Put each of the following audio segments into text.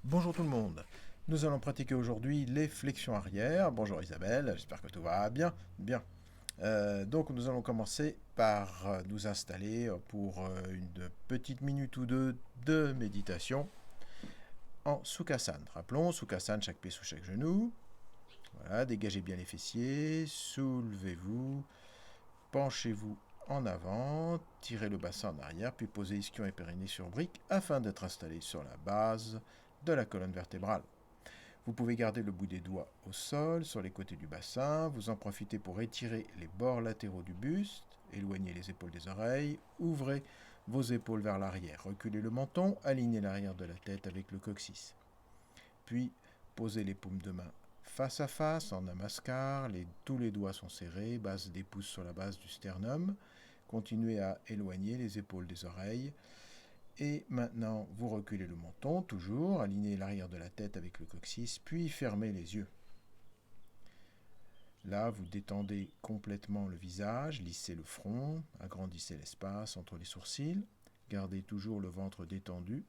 Bonjour tout le monde. Nous allons pratiquer aujourd'hui les flexions arrière. Bonjour Isabelle, j'espère que tout va bien. Bien. Donc nous allons commencer par nous installer pour une petite minute ou deux de méditation en Sukhasana. Rappelons, Sukhasana, chaque pied sous chaque genou. Voilà, dégagez bien les fessiers, soulevez-vous, penchez-vous en avant, tirez le bassin en arrière, puis posez ischion et périnée sur brique afin d'être installé sur la base de la colonne vertébrale. Vous pouvez garder le bout des doigts au sol, sur les côtés du bassin. Vous en profitez pour étirer les bords latéraux du buste, éloignez les épaules des oreilles, ouvrez vos épaules vers l'arrière, reculez le menton, alignez l'arrière de la tête avec le coccyx. Puis, posez les paumes de main face à face en namaskar, tous les doigts sont serrés, base des pouces sur la base du sternum. Continuez à éloigner les épaules des oreilles. Et maintenant, vous reculez le menton, toujours, alignez l'arrière de la tête avec le coccyx, puis fermez les yeux. Là, vous détendez complètement le visage, lissez le front, agrandissez l'espace entre les sourcils, gardez toujours le ventre détendu.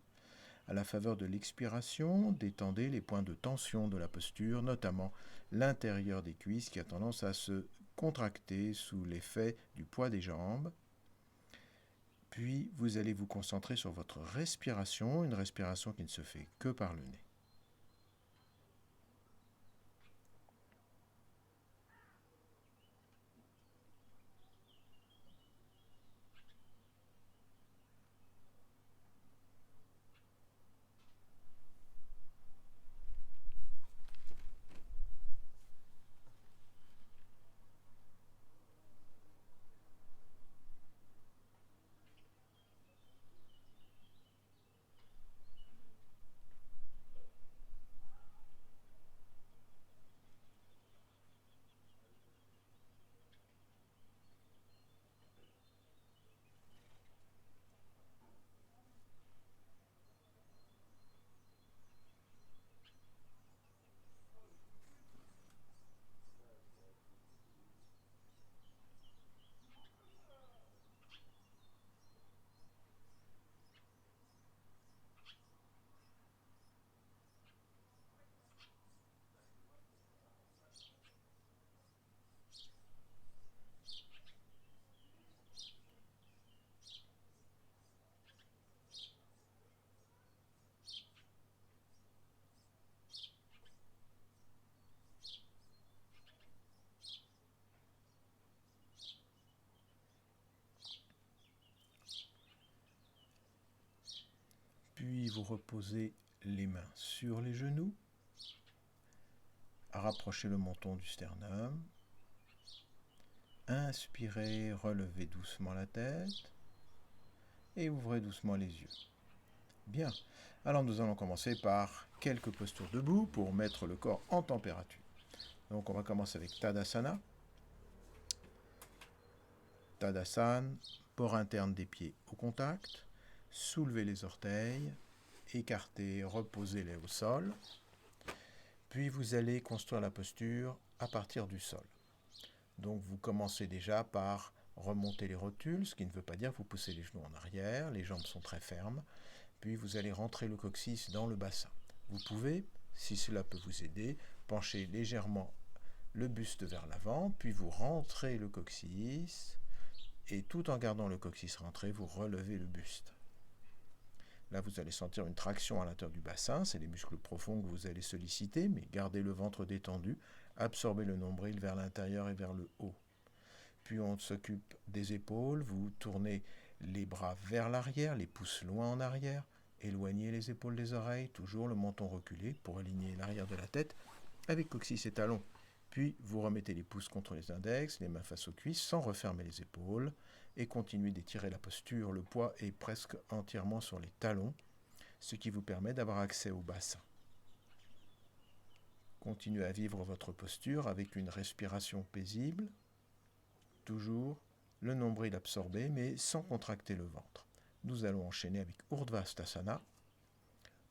À la faveur de l'expiration, détendez les points de tension de la posture, notamment l'intérieur des cuisses qui a tendance à se contracter sous l'effet du poids des jambes. Puis vous allez vous concentrer sur votre respiration, une respiration qui ne se fait que par le nez. Puis vous reposez les mains sur les genoux, rapprochez le menton du sternum, inspirez, relevez doucement la tête et ouvrez doucement les yeux. Bien, alors nous allons commencer par quelques postures debout pour mettre le corps en température. Donc on va commencer avec Tadasana. Tadasana, port interne des pieds au contact, soulevez les orteils, écartez, reposez-les au sol. Puis vous allez construire la posture à partir du sol. Donc vous commencez déjà par remonter les rotules, ce qui ne veut pas dire que vous poussez les genoux en arrière, les jambes sont très fermes. Puis vous allez rentrer le coccyx dans le bassin. Vous pouvez, si cela peut vous aider, pencher légèrement le buste vers l'avant, puis vous rentrez le coccyx, et tout en gardant le coccyx rentré, vous relevez le buste. Là, vous allez sentir une traction à l'intérieur du bassin, c'est les muscles profonds que vous allez solliciter, mais gardez le ventre détendu, absorbez le nombril vers l'intérieur et vers le haut. Puis on s'occupe des épaules, vous tournez les bras vers l'arrière, les pouces loin en arrière, éloignez les épaules des oreilles, toujours le menton reculé pour aligner l'arrière de la tête avec coccyx et talons. Puis vous remettez les pouces contre les index, les mains face aux cuisses sans refermer les épaules et continuez d'étirer la posture. Le poids est presque entièrement sur les talons, ce qui vous permet d'avoir accès au bassin. Continuez à vivre votre posture avec une respiration paisible, toujours le nombril absorbé mais sans contracter le ventre. Nous allons enchaîner avec Urdhva-sthasana.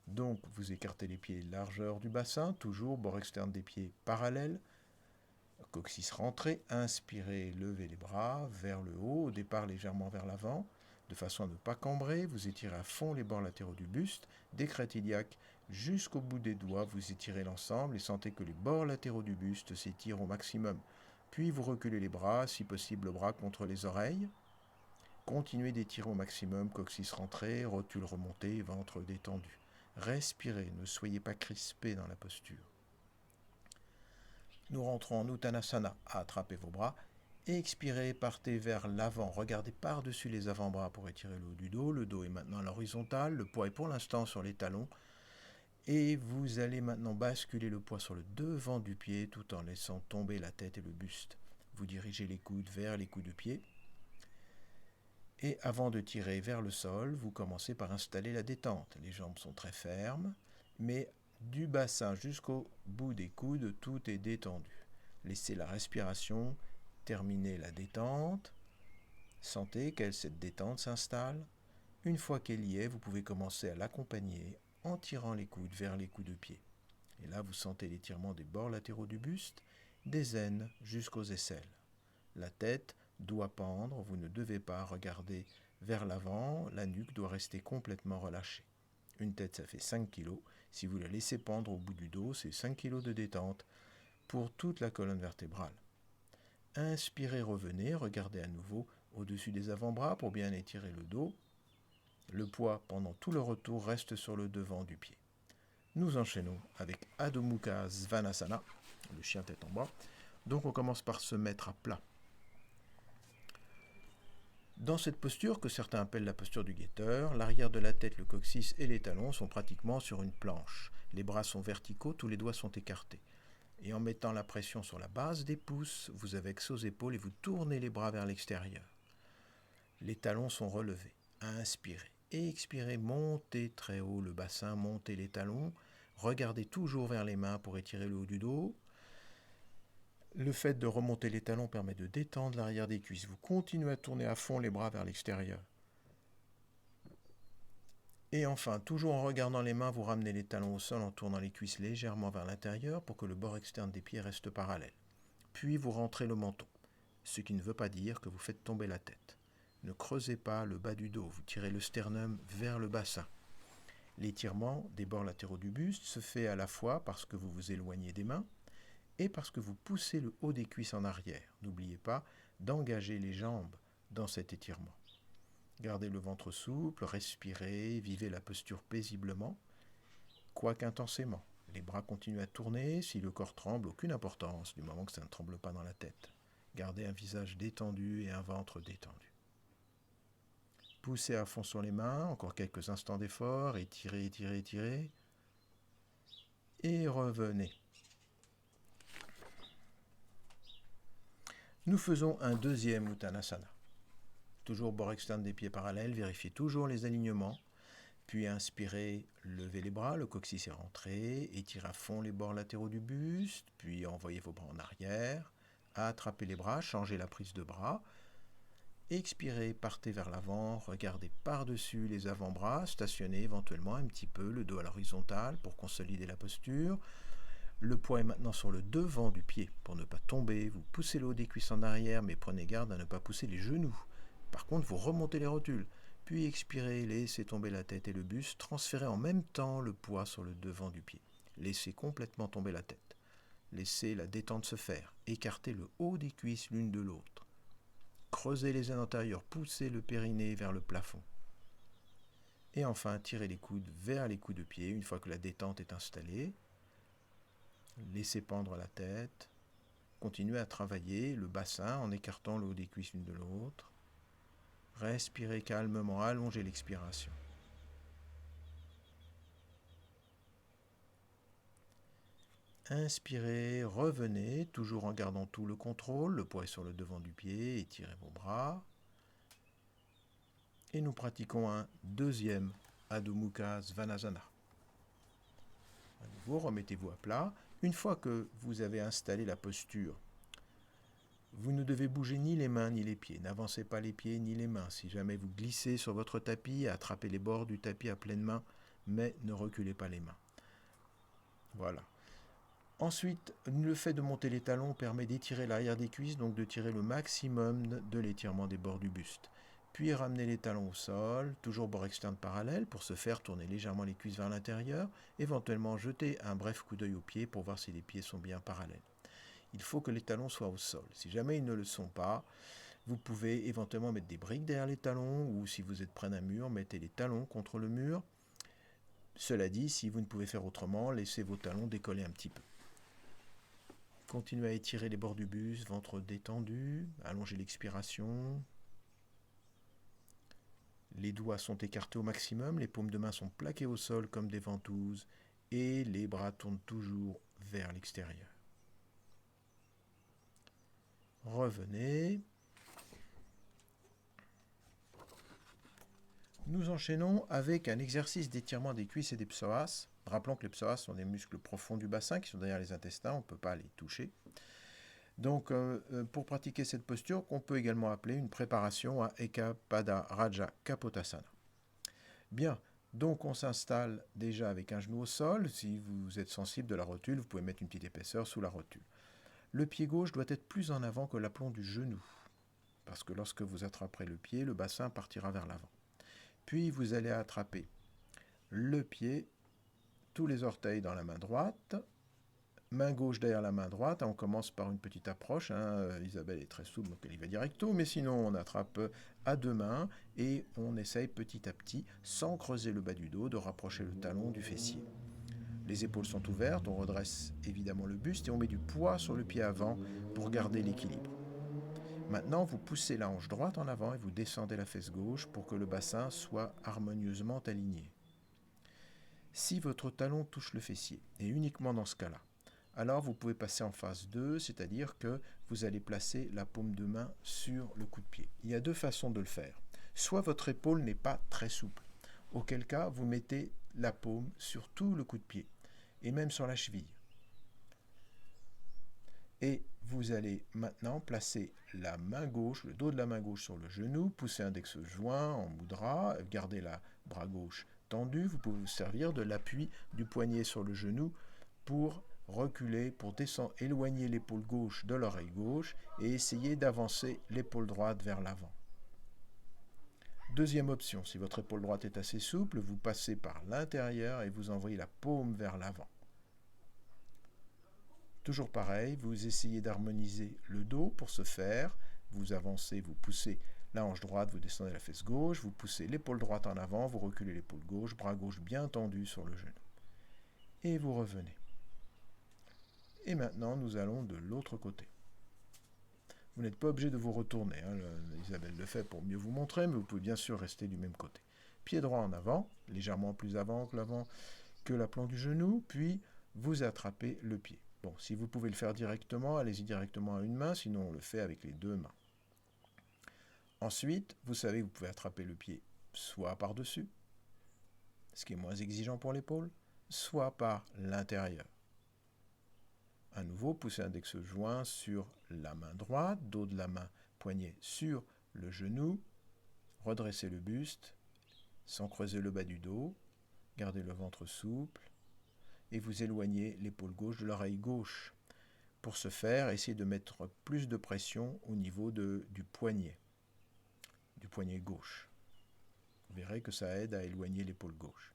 Donc vous écartez les pieds largeur du bassin, toujours bord externe des pieds parallèle, coccyx rentré, inspirez, levez les bras vers le haut, au départ légèrement vers l'avant. De façon à ne pas cambrer, vous étirez à fond les bords latéraux du buste, décrète iliaque jusqu'au bout des doigts, vous étirez l'ensemble et sentez que les bords latéraux du buste s'étirent au maximum. Puis vous reculez les bras, si possible le bras contre les oreilles. Continuez d'étirer au maximum, coccyx rentré, rotule remonté, ventre détendu. Respirez, ne soyez pas crispé dans la posture. Nous rentrons en Uttanasana. Attrapez vos bras. Expirez, partez vers l'avant. Regardez par-dessus les avant-bras pour étirer le haut du dos. Le dos est maintenant à l'horizontale. Le poids est pour l'instant sur les talons. Et vous allez maintenant basculer le poids sur le devant du pied tout en laissant tomber la tête et le buste. Vous dirigez les coudes vers les coups de pied. Et avant de tirer vers le sol, vous commencez par installer la détente. Les jambes sont très fermes, mais du bassin jusqu'au bout des coudes, tout est détendu. Laissez la respiration terminer la détente. Sentez que cette détente s'installe. Une fois qu'elle y est, vous pouvez commencer à l'accompagner en tirant les coudes vers les coups de pied. Et là, vous sentez l'étirement des bords latéraux du buste, des aines jusqu'aux aisselles. La tête doit pendre, vous ne devez pas regarder vers l'avant, la nuque doit rester complètement relâchée. Une tête, ça fait 5 kg. Si vous la laissez pendre au bout du dos, c'est 5 kg de détente pour toute la colonne vertébrale. Inspirez, revenez, regardez à nouveau au-dessus des avant-bras pour bien étirer le dos. Le poids pendant tout le retour reste sur le devant du pied. Nous enchaînons avec Adho Mukha Svanasana, le chien tête en bas. Donc on commence par se mettre à plat. Dans cette posture, que certains appellent la posture du guetteur, l'arrière de la tête, le coccyx et les talons sont pratiquement sur une planche. Les bras sont verticaux, tous les doigts sont écartés. Et en mettant la pression sur la base des pouces, vous avez accès aux épaules et vous tournez les bras vers l'extérieur. Les talons sont relevés. Inspirez et expirez, montez très haut le bassin, montez les talons. Regardez toujours vers les mains pour étirer le haut du dos. Le fait de remonter les talons permet de détendre l'arrière des cuisses. Vous continuez à tourner à fond les bras vers l'extérieur. Et enfin, toujours en regardant les mains, vous ramenez les talons au sol en tournant les cuisses légèrement vers l'intérieur pour que le bord externe des pieds reste parallèle. Puis vous rentrez le menton, ce qui ne veut pas dire que vous faites tomber la tête. Ne creusez pas le bas du dos, vous tirez le sternum vers le bassin. L'étirement des bords latéraux du buste se fait à la fois parce que vous vous éloignez des mains et parce que vous poussez le haut des cuisses en arrière. N'oubliez pas d'engager les jambes dans cet étirement. Gardez le ventre souple, respirez, vivez la posture paisiblement, quoique intensément. Les bras continuent à tourner, si le corps tremble, aucune importance, du moment que ça ne tremble pas dans la tête. Gardez un visage détendu et un ventre détendu. Poussez à fond sur les mains, encore quelques instants d'effort, étirez, étirez, étirez, et revenez. Nous faisons un deuxième Uttanasana. Toujours bord externe des pieds parallèles, vérifiez toujours les alignements. Puis inspirez, levez les bras, le coccyx est rentré, étirez à fond les bords latéraux du buste, puis envoyez vos bras en arrière, attrapez les bras, changez la prise de bras. Expirez, partez vers l'avant, regardez par-dessus les avant-bras, stationnez éventuellement un petit peu le dos à l'horizontale pour consolider la posture. Le poids est maintenant sur le devant du pied. Pour ne pas tomber, vous poussez le haut des cuisses en arrière, mais prenez garde à ne pas pousser les genoux. Par contre, vous remontez les rotules. Puis expirez, laissez tomber la tête et le buste, transférez en même temps le poids sur le devant du pied. Laissez complètement tomber la tête. Laissez la détente se faire. Écartez le haut des cuisses l'une de l'autre. Creusez les aines antérieures, poussez le périnée vers le plafond. Et enfin, tirez les coudes vers les coups de pied une fois que la détente est installée. Laissez pendre la tête. Continuez à travailler le bassin en écartant le haut des cuisses l'une de l'autre. Respirez calmement, allongez l'expiration. Inspirez, revenez, toujours en gardant tout le contrôle. Le poids est sur le devant du pied, étirez vos bras. Et nous pratiquons un deuxième Adho Mukha Svanasana. À nouveau, remettez-vous à plat. Une fois que vous avez installé la posture, vous ne devez bouger ni les mains ni les pieds. N'avancez pas les pieds ni les mains. Si jamais vous glissez sur votre tapis, attrapez les bords du tapis à pleine main, mais ne reculez pas les mains. Voilà. Ensuite, le fait de monter les talons permet d'étirer l'arrière des cuisses, donc de tirer le maximum de l'étirement des bords du buste. puis ramenez les talons au sol, toujours bord externe parallèle. Pour ce faire, tournez légèrement les cuisses vers l'intérieur, éventuellement jetez un bref coup d'œil aux pieds pour voir si les pieds sont bien parallèles. Il faut que les talons soient au sol. Si jamais ils ne le sont pas, vous pouvez éventuellement mettre des briques derrière les talons, ou si vous êtes près d'un mur, mettez les talons contre le mur. Cela dit, si vous ne pouvez faire autrement, laissez vos talons décoller un petit peu. Continuez à étirer les bords du buste, ventre détendu, allongez l'expiration. Les doigts sont écartés au maximum, les paumes de main sont plaquées au sol comme des ventouses et les bras tournent toujours vers l'extérieur. Revenez. Nous enchaînons avec un exercice d'étirement des cuisses et des psoas. Rappelons que les psoas sont des muscles profonds du bassin qui sont derrière les intestins, on ne peut pas les toucher. Donc, pour pratiquer cette posture, qu'on peut également appeler une préparation à Eka Pada Raja Kapotasana. Bien, donc on s'installe déjà avec un genou au sol. Si vous êtes sensible de la rotule, vous pouvez mettre une petite épaisseur sous la rotule. Le pied gauche doit être plus en avant que l'aplomb du genou, parce que lorsque vous attraperez le pied, le bassin partira vers l'avant. Puis vous allez attraper le pied, tous les orteils dans la main droite, main gauche derrière la main droite. On commence par une petite approche. Isabelle est très souple, donc elle y va directo, mais sinon on attrape à deux mains et on essaye petit à petit, sans creuser le bas du dos, de rapprocher le talon du fessier. Les épaules sont ouvertes, on redresse évidemment le buste et on met du poids sur le pied avant pour garder l'équilibre. Maintenant, vous poussez la hanche droite en avant et vous descendez la fesse gauche pour que le bassin soit harmonieusement aligné. Si votre talon touche le fessier, et uniquement dans ce cas-là, alors vous pouvez passer en phase 2, c'est-à-dire que vous allez placer la paume de main sur le coup de pied. Il y a deux façons de le faire. Soit votre épaule n'est pas très souple, auquel cas vous mettez la paume sur tout le coup de pied, et même sur la cheville. Et vous allez maintenant placer la main gauche, le dos de la main gauche sur le genou, pousser index joint en mudra, garder la bras gauche tendu. Vous pouvez vous servir de l'appui du poignet sur le genou pour reculer, pour descendre, éloigner l'épaule gauche de l'oreille gauche et essayer d'avancer l'épaule droite vers l'avant. Deuxième option, si votre épaule droite est assez souple, vous passez par l'intérieur et vous envoyez la paume vers l'avant. Toujours pareil, vous essayez d'harmoniser le dos. Pour ce faire, vous avancez, vous poussez la hanche droite, vous descendez la fesse gauche, vous poussez l'épaule droite en avant, vous reculez l'épaule gauche, bras gauche bien tendu sur le genou. Et vous revenez. Et maintenant, nous allons de l'autre côté. Vous n'êtes pas obligé de vous retourner. Isabelle le fait pour mieux vous montrer, mais vous pouvez bien sûr rester du même côté. Pied droit en avant, légèrement plus avant que l'aplomb du genou, puis vous attrapez le pied. Bon, si vous pouvez le faire directement, allez-y directement à une main, sinon on le fait avec les deux mains. Ensuite, vous savez que vous pouvez attraper le pied soit par-dessus, ce qui est moins exigeant pour l'épaule, soit par l'intérieur. À nouveau, poussez l'index joint sur la main droite, dos de la main, poignet sur le genou, redressez le buste, sans creuser le bas du dos, gardez le ventre souple, et vous éloignez l'épaule gauche de l'oreille gauche. Pour ce faire, essayez de mettre plus de pression au niveau du poignet gauche. Vous verrez que ça aide à éloigner l'épaule gauche.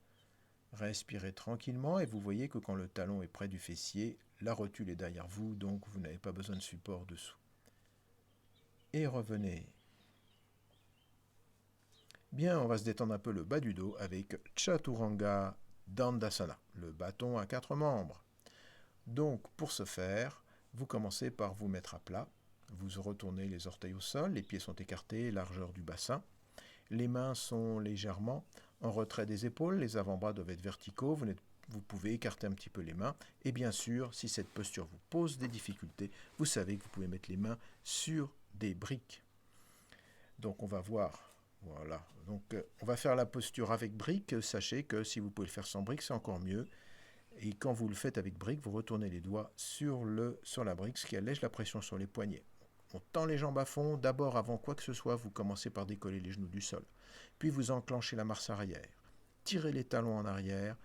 Respirez tranquillement et vous voyez que quand le talon est près du fessier, la rotule est derrière vous, donc vous n'avez pas besoin de support dessous. Et revenez. Bien, on va se détendre un peu le bas du dos avec Chaturanga Dandasana, le bâton à 4 membres. Donc, pour ce faire, vous commencez par vous mettre à plat. Vous retournez les orteils au sol, les pieds sont écartés, largeur du bassin. Les mains sont légèrement en retrait des épaules, les avant-bras doivent être verticaux, vous pouvez écarter un petit peu les mains. Et bien sûr, si cette posture vous pose des difficultés, vous savez que vous pouvez mettre les mains sur des briques. Donc on va voir. Voilà, donc on va faire la posture avec briques. Sachez que si vous pouvez le faire sans briques, c'est encore mieux. Et quand vous le faites avec briques, vous retournez les doigts sur la brique, ce qui allège la pression sur les poignets. On tend les jambes à fond. D'abord, avant quoi que ce soit, vous commencez par décoller les genoux du sol. Puis vous enclenchez la marche arrière. Tirez les talons en arrière,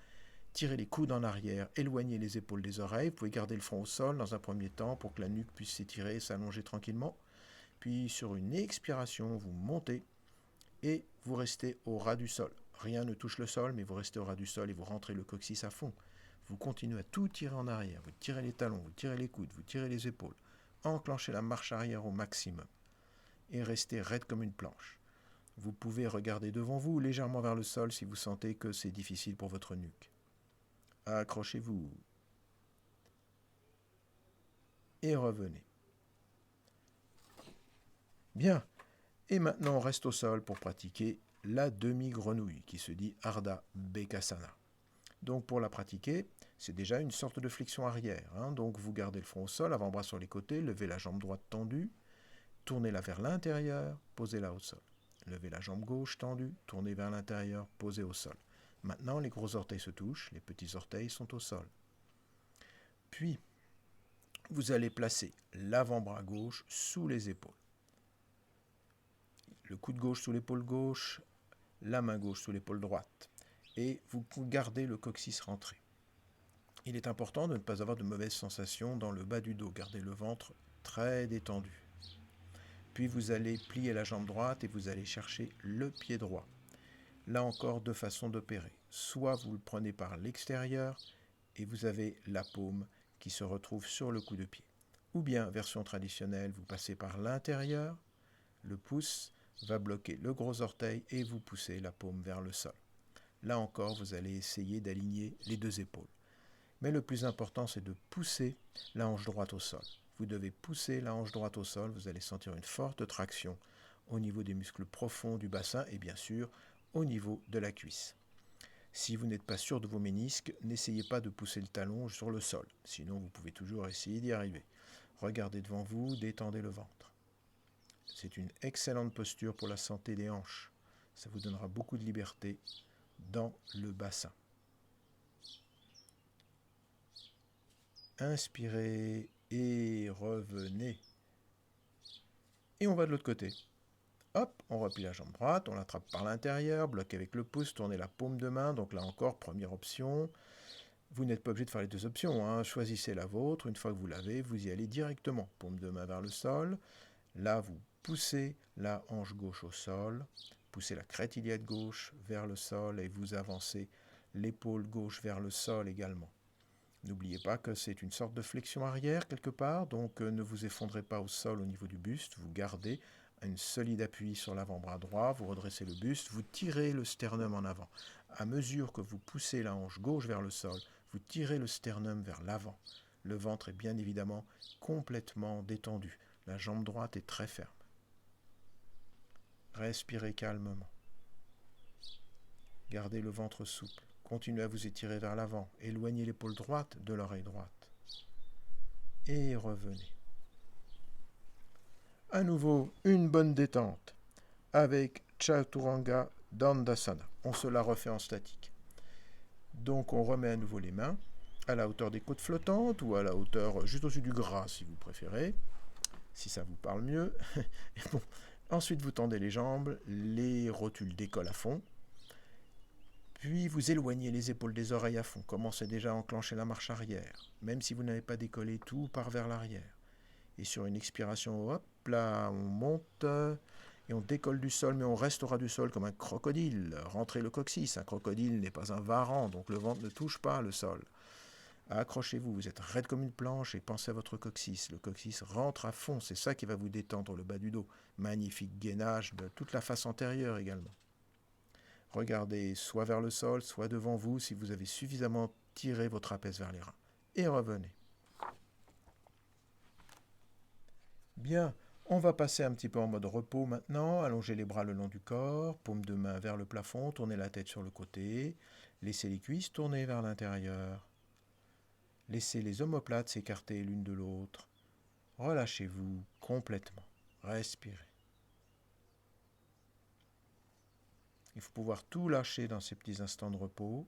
tirez les coudes en arrière, éloignez les épaules des oreilles. Vous pouvez garder le front au sol dans un premier temps pour que la nuque puisse s'étirer et s'allonger tranquillement. Puis sur une expiration, vous montez et vous restez au ras du sol. Rien ne touche le sol, mais vous restez au ras du sol et vous rentrez le coccyx à fond. Vous continuez à tout tirer en arrière. Vous tirez les talons, vous tirez les coudes, vous tirez les épaules. Enclenchez la marche arrière au maximum et restez raide comme une planche. Vous pouvez regarder devant vous ou légèrement vers le sol si vous sentez que c'est difficile pour votre nuque. Accrochez-vous et revenez. Bien, et maintenant on reste au sol pour pratiquer la demi-grenouille qui se dit Ardha Bekasana. Donc pour la pratiquer, c'est déjà une sorte de flexion arrière. Donc vous gardez le front au sol, avant-bras sur les côtés, levez la jambe droite tendue, tournez-la vers l'intérieur, posez-la au sol. Levez la jambe gauche tendue, tournez vers l'intérieur, posez au sol. Maintenant, les gros orteils se touchent, les petits orteils sont au sol. Puis, vous allez placer l'avant-bras gauche sous les épaules. Le coude gauche sous l'épaule gauche, la main gauche sous l'épaule droite. Et vous gardez le coccyx rentré. Il est important de ne pas avoir de mauvaises sensations dans le bas du dos. Gardez le ventre très détendu. Puis vous allez plier la jambe droite et vous allez chercher le pied droit. Là encore, deux façons d'opérer. Soit vous le prenez par l'extérieur et vous avez la paume qui se retrouve sur le coup de pied. Ou bien, version traditionnelle, vous passez par l'intérieur, le pouce va bloquer le gros orteil et vous poussez la paume vers le sol. Là encore, vous allez essayer d'aligner les deux épaules. Mais le plus important, c'est de pousser la hanche droite au sol. Vous devez pousser la hanche droite au sol, vous allez sentir une forte traction au niveau des muscles profonds du bassin et bien sûr au niveau de la cuisse. Si vous n'êtes pas sûr de vos ménisques, n'essayez pas de pousser le talon sur le sol, sinon vous pouvez toujours essayer d'y arriver. Regardez devant vous, détendez le ventre. C'est une excellente posture pour la santé des hanches. Ça vous donnera beaucoup de liberté dans le bassin. Inspirez et revenez. Et on va de l'autre côté. Hop, on replie la jambe droite, on l'attrape par l'intérieur, bloque avec le pouce, tournez la paume de main. Donc là encore, première option. Vous n'êtes pas obligé de faire les deux options. Choisissez la vôtre. Une fois que vous l'avez, vous y allez directement. Paume de main vers le sol. Là, vous poussez la hanche gauche au sol. Poussez la crête iliaque gauche vers le sol et vous avancez l'épaule gauche vers le sol également. N'oubliez pas que c'est une sorte de flexion arrière quelque part, donc ne vous effondrez pas au sol au niveau du buste, vous gardez un solide appui sur l'avant-bras droit, vous redressez le buste, vous tirez le sternum en avant. À mesure que vous poussez la hanche gauche vers le sol, vous tirez le sternum vers l'avant. Le ventre est bien évidemment complètement détendu. La jambe droite est très ferme. Respirez calmement. Gardez le ventre souple. Continuez à vous étirer vers l'avant. Éloignez l'épaule droite de l'oreille droite. Et revenez. À nouveau, une bonne détente avec Chaturanga Dandasana. On se la refait en statique. Donc on remet à nouveau les mains à la hauteur des côtes flottantes ou à la hauteur juste au-dessus du gras si vous préférez, si ça vous parle mieux. Bon. Ensuite vous tendez les jambes, les rotules décollent à fond. Puis vous éloignez les épaules des oreilles à fond. Commencez déjà à enclencher la marche arrière. Même si vous n'avez pas décollé, tout part vers l'arrière. Et sur une expiration, hop là, on monte et on décolle du sol, mais on reste au ras du sol comme un crocodile. Rentrez le coccyx. Un crocodile n'est pas un varan, donc le ventre ne touche pas le sol. Accrochez-vous, vous êtes raide comme une planche et pensez à votre coccyx. Le coccyx rentre à fond, c'est ça qui va vous détendre le bas du dos. Magnifique gainage de toute la face antérieure également. Regardez soit vers le sol, soit devant vous si vous avez suffisamment tiré vos trapèzes vers les reins. Et revenez. Bien, on va passer un petit peu en mode repos maintenant. Allongez les bras le long du corps, paume de main vers le plafond, tournez la tête sur le côté. Laissez les cuisses tourner vers l'intérieur. Laissez les omoplates s'écarter l'une de l'autre. Relâchez-vous complètement. Respirez. Il faut pouvoir tout lâcher dans ces petits instants de repos.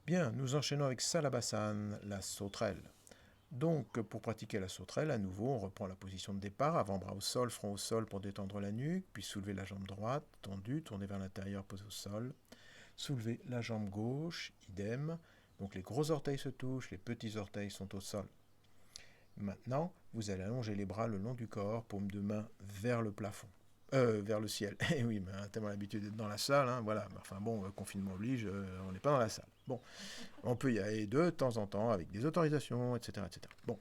Bien, nous enchaînons avec Salabhasana, la sauterelle. Donc, pour pratiquer la sauterelle, à nouveau, on reprend la position de départ, avant-bras au sol, front au sol pour détendre la nuque, puis soulevez la jambe droite, tendue, tournez vers l'intérieur, posez au sol. Soulevez la jambe gauche, idem. Donc les gros orteils se touchent, les petits orteils sont au sol. Maintenant, vous allez allonger les bras le long du corps, paume de main vers le plafond. Vers le ciel. Eh oui, mais on a tellement l'habitude d'être dans la salle, hein, voilà. Enfin bon, confinement oblige, on n'est pas dans la salle. Bon, on peut y aller de temps en temps avec des autorisations, etc. etc. Bon,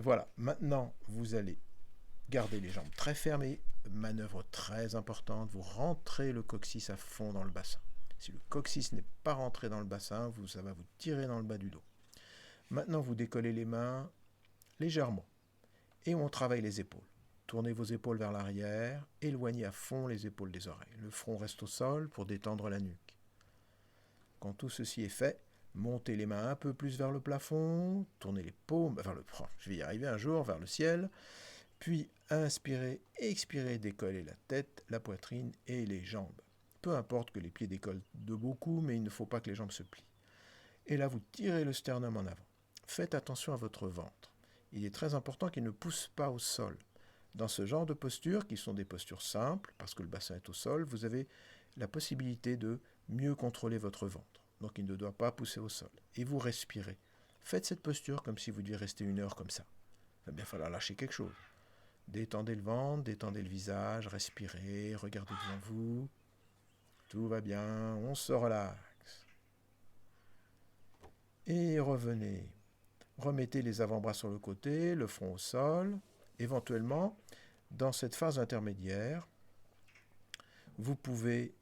voilà. Maintenant, vous allez garder les jambes très fermées, manœuvre très importante, vous rentrez le coccyx à fond dans le bassin. Si le coccyx n'est pas rentré dans le bassin, ça va vous tirer dans le bas du dos. Maintenant, vous décollez les mains légèrement et on travaille les épaules. Tournez vos épaules vers l'arrière, éloignez à fond les épaules des oreilles. Le front reste au sol pour détendre la nuque. Quand tout ceci est fait, montez les mains un peu plus vers le plafond, tournez les paumes vers je vais y arriver un jour, vers le ciel, puis inspirez, expirez, décollez la tête, la poitrine et les jambes. Peu importe que les pieds décollent de beaucoup, mais il ne faut pas que les jambes se plient. Et là, vous tirez le sternum en avant. Faites attention à votre ventre. Il est très important qu'il ne pousse pas au sol. Dans ce genre de postures, qui sont des postures simples, parce que le bassin est au sol, vous avez la possibilité de mieux contrôler votre ventre. Donc il ne doit pas pousser au sol. Et vous respirez. Faites cette posture comme si vous deviez rester 1 heure comme ça. Il va bien falloir lâcher quelque chose. Détendez le ventre, détendez le visage, respirez, regardez devant vous. Tout va bien, on se relaxe. Et revenez. Remettez les avant-bras sur le côté, le front au sol. Éventuellement, dans cette phase intermédiaire, vous pouvez,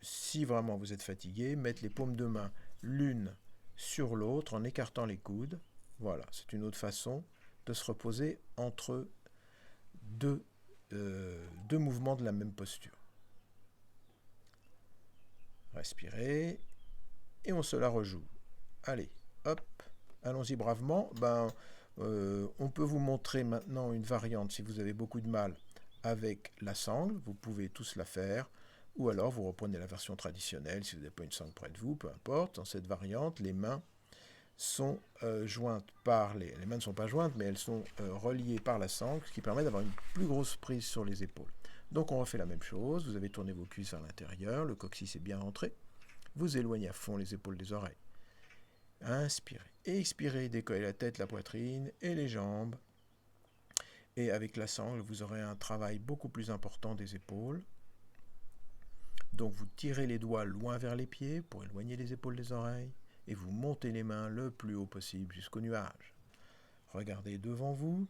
si vraiment vous êtes fatigué, mettre les paumes de main l'une sur l'autre en écartant les coudes. Voilà, c'est une autre façon de se reposer entre deux mouvements de la même posture. Respirez et on se la rejoue. Allez, hop, allons-y bravement. On peut vous montrer maintenant une variante si vous avez beaucoup de mal avec la sangle. Vous pouvez tous la faire. Ou alors vous reprenez la version traditionnelle si vous n'avez pas une sangle près de vous, peu importe. Dans cette variante, les mains sont jointes par les mains ne sont pas jointes, mais elles sont reliées par la sangle, ce qui permet d'avoir une plus grosse prise sur les épaules. Donc on refait la même chose. Vous avez tourné vos cuisses vers l'intérieur, le coccyx est bien rentré. Vous éloignez à fond les épaules des oreilles. Inspirez. Expirez, décollez la tête, la poitrine et les jambes. Et avec la sangle, vous aurez un travail beaucoup plus important des épaules. Donc vous tirez les doigts loin vers les pieds pour éloigner les épaules des oreilles et vous montez les mains le plus haut possible jusqu'au nuage. Regardez devant vous.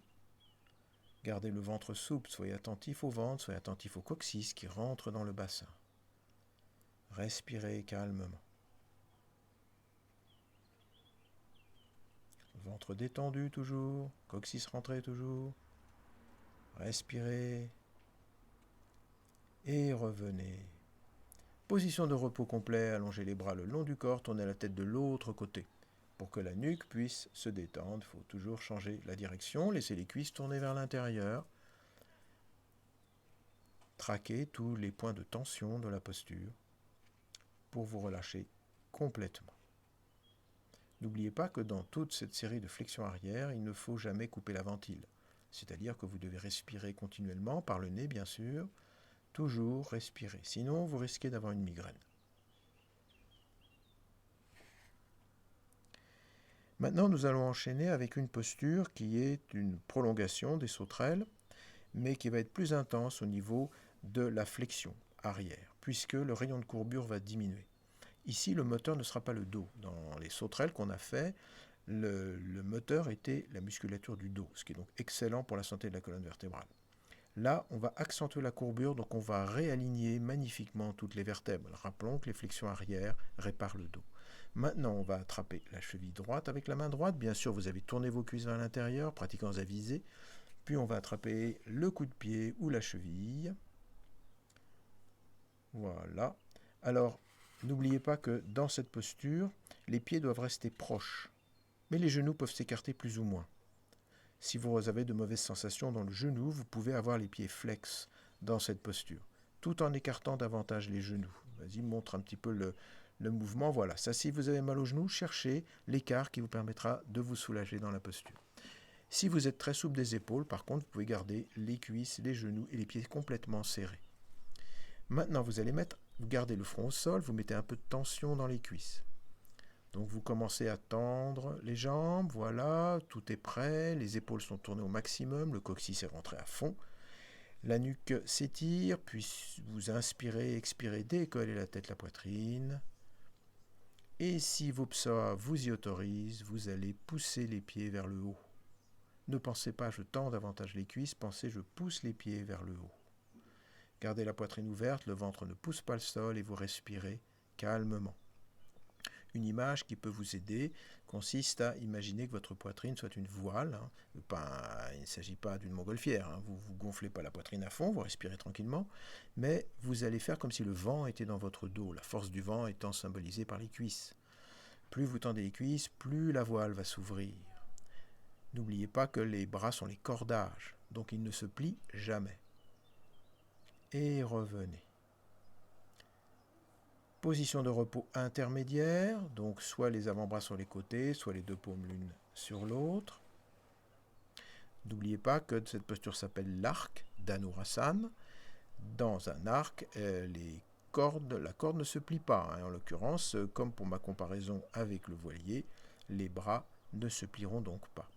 Gardez le ventre souple, soyez attentif au ventre, soyez attentif au coccyx qui rentre dans le bassin. Respirez calmement. Ventre détendu toujours, coccyx rentré toujours. Respirez et revenez. Position de repos complet, allongez les bras le long du corps, tournez la tête de l'autre côté. Pour que la nuque puisse se détendre, il faut toujours changer la direction, laissez les cuisses tourner vers l'intérieur. Traquez tous les points de tension de la posture pour vous relâcher complètement. N'oubliez pas que dans toute cette série de flexions arrière, il ne faut jamais couper la ventile. C'est-à-dire que vous devez respirer continuellement, par le nez bien sûr, toujours respirer. Sinon, vous risquez d'avoir une migraine. Maintenant, nous allons enchaîner avec une posture qui est une prolongation des sauterelles, mais qui va être plus intense au niveau de la flexion arrière, puisque le rayon de courbure va diminuer. Ici, le moteur ne sera pas le dos. Dans les sauterelles qu'on a fait, le moteur était la musculature du dos, ce qui est donc excellent pour la santé de la colonne vertébrale. Là, on va accentuer la courbure, donc on va réaligner magnifiquement toutes les vertèbres. Rappelons que les flexions arrière réparent le dos. Maintenant, on va attraper la cheville droite avec la main droite. Bien sûr, vous avez tourné vos cuisses vers l'intérieur, pratiquant à viser. Puis on va attraper le coup de pied ou la cheville. Voilà. Alors, n'oubliez pas que dans cette posture, les pieds doivent rester proches, mais les genoux peuvent s'écarter plus ou moins. Si vous avez de mauvaises sensations dans le genou, vous pouvez avoir les pieds flex dans cette posture, tout en écartant davantage les genoux. Vas-y, montre un petit peu le mouvement. Voilà, ça, si vous avez mal au genou, cherchez l'écart qui vous permettra de vous soulager dans la posture. Si vous êtes très souple des épaules, par contre, vous pouvez garder les cuisses, les genoux et les pieds complètement serrés. Maintenant, vous gardez le front au sol, vous mettez un peu de tension dans les cuisses. Donc vous commencez à tendre les jambes, voilà, tout est prêt, les épaules sont tournées au maximum, le coccyx est rentré à fond. La nuque s'étire, puis vous inspirez, expirez, décollez la tête, la poitrine. Et si vos psoas vous y autorisent, vous allez pousser les pieds vers le haut. Ne pensez pas je tends davantage les cuisses, pensez je pousse les pieds vers le haut. Gardez la poitrine ouverte, le ventre ne pousse pas le sol et vous respirez calmement. Une image qui peut vous aider consiste à imaginer que votre poitrine soit une voile. Il ne s'agit pas d'une montgolfière. Vous ne gonflez pas la poitrine à fond, vous respirez tranquillement, mais vous allez faire comme si le vent était dans votre dos, la force du vent étant symbolisée par les cuisses. Plus vous tendez les cuisses, plus la voile va s'ouvrir. N'oubliez pas que les bras sont les cordages, donc ils ne se plient jamais. Et revenez. Position de repos intermédiaire, donc soit les avant-bras sur les côtés, soit les deux paumes l'une sur l'autre. N'oubliez pas que cette posture s'appelle l'arc d'Anurasana. Dans un arc, la corde ne se plie pas. En l'occurrence, comme pour ma comparaison avec le voilier, les bras ne se plieront donc pas.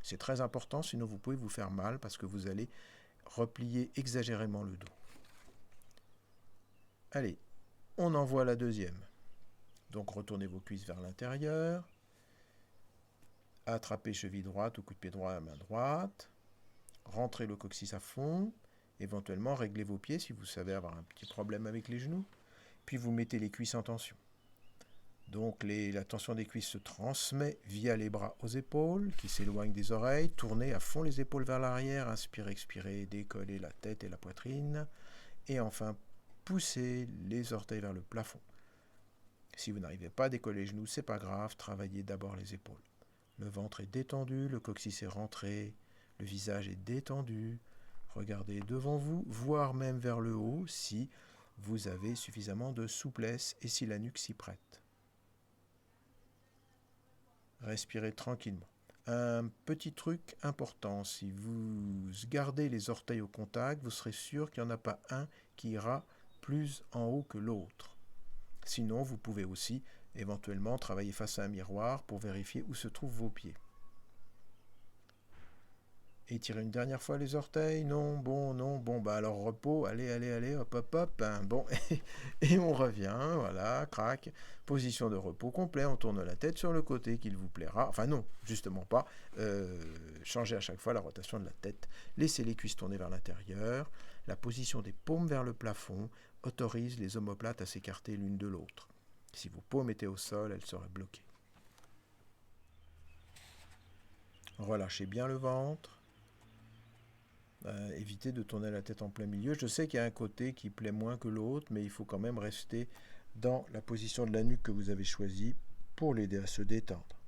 C'est très important, sinon vous pouvez vous faire mal parce que vous allez replier exagérément le dos. Allez, on envoie la deuxième. Donc retournez vos cuisses vers l'intérieur. Attrapez cheville droite ou coup de pied droit à main droite. Rentrez le coccyx à fond. Éventuellement, réglez vos pieds si vous savez avoir un petit problème avec les genoux. Puis vous mettez les cuisses en tension. Donc la tension des cuisses se transmet via les bras aux épaules qui s'éloignent des oreilles. Tournez à fond les épaules vers l'arrière. Inspirez, expirez, décollez la tête et la poitrine. Et enfin, poussez les orteils vers le plafond. Si vous n'arrivez pas à décoller les genoux, c'est pas grave, travaillez d'abord les épaules. Le ventre est détendu, le coccyx est rentré, le visage est détendu. Regardez devant vous, voire même vers le haut si vous avez suffisamment de souplesse et si la nuque s'y prête. Respirez tranquillement. Un petit truc important, si vous gardez les orteils au contact, vous serez sûr qu'il n'y en a pas un qui ira plus en haut que l'autre. Sinon, vous pouvez aussi éventuellement travailler face à un miroir pour vérifier où se trouvent vos pieds. Étirez une dernière fois les orteils, non, alors repos, allez, hop, bon, et on revient, voilà, crac, position de repos complet, on tourne la tête sur le côté qu'il vous plaira, enfin non, justement pas, changez à chaque fois la rotation de la tête, laissez les cuisses tourner vers l'intérieur, la position des paumes vers le plafond autorise les omoplates à s'écarter l'une de l'autre. Si vos paumes étaient au sol, elles seraient bloquées. Relâchez bien le ventre. Évitez de tourner la tête en plein milieu. Je sais qu'il y a un côté qui plaît moins que l'autre, mais il faut quand même rester dans la position de la nuque que vous avez choisie pour l'aider à se détendre.